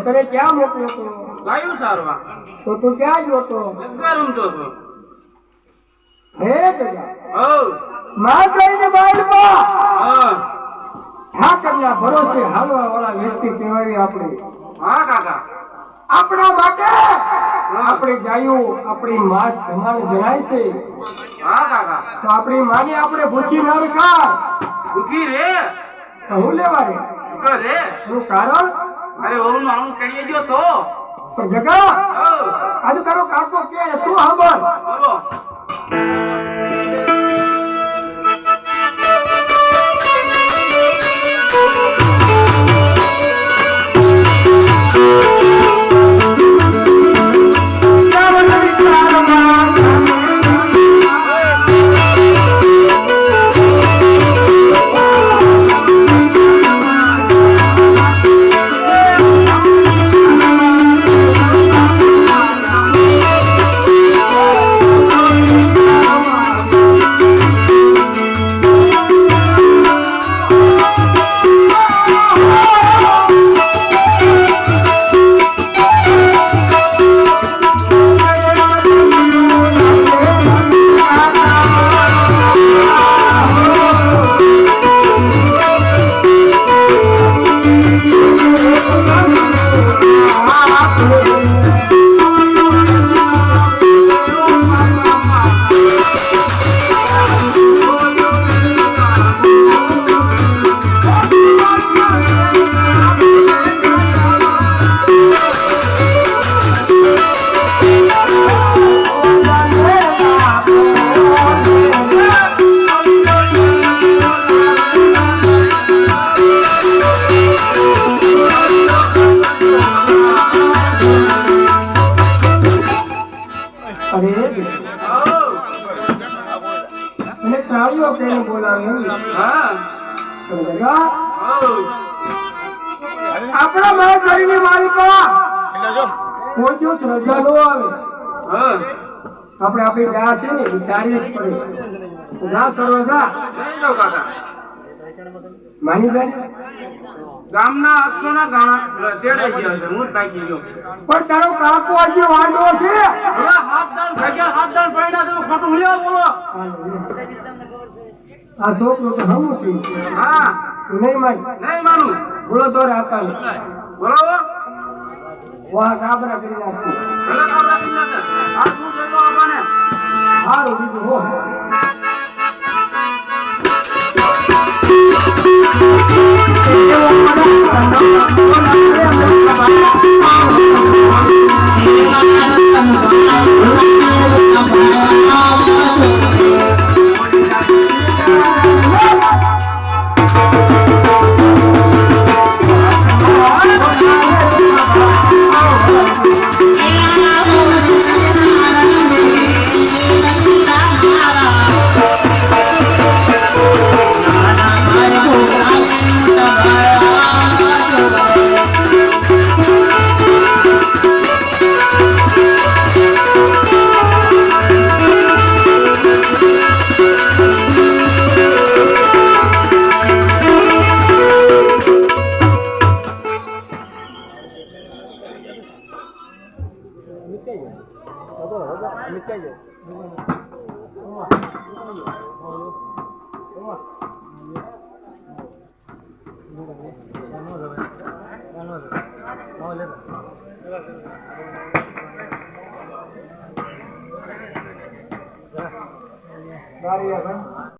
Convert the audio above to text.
तने क्या मोकलो तो गायू सारवा तो तू क्या जो तो गरम तो हे तजा ओ मां कईने बाइल पा हां ઠાકરના ભરોસે હાલવા વાળા વ્યક્તિ કહેવાય આપણે હા કાકા આપણા માટે આપણે જાયું આપણી માસ સમાન જણાય છે હા કાકા તો આપણી માને આપણે ભૂખી ન રખાય ભૂખી રે તો હું લેવા રે રે એનું કારણ અરે ઓલું માણસ કરીએ ગયો તો જગા આજે તારો કાકો કે તું સાંભળ બોલો આપણા મારા શરીરની માલિકા કોઈ દિવસ રજા નો આવે આપણે આપણી જા છે ને વિચારી જ પડે જા કરવા જા કાકા માની જાય ગામના આત્માના ગાણા તેડે ગયા છે હું થાકી ગયો પણ તારો કાકો આજે વાંડો છે હવે હાથ દાણ ભેગા હાથ દાણ પડ્યા છે ખોટું હુયા બોલો આ છોકરો તો હમું છે હા નહીં માનું બોલો તો રાતા બરાબર વાહ કાબરા કરી નાખી ભલે કાબરા કરી નાખે આ શું જોઈતો આપણને સારું બીજું હો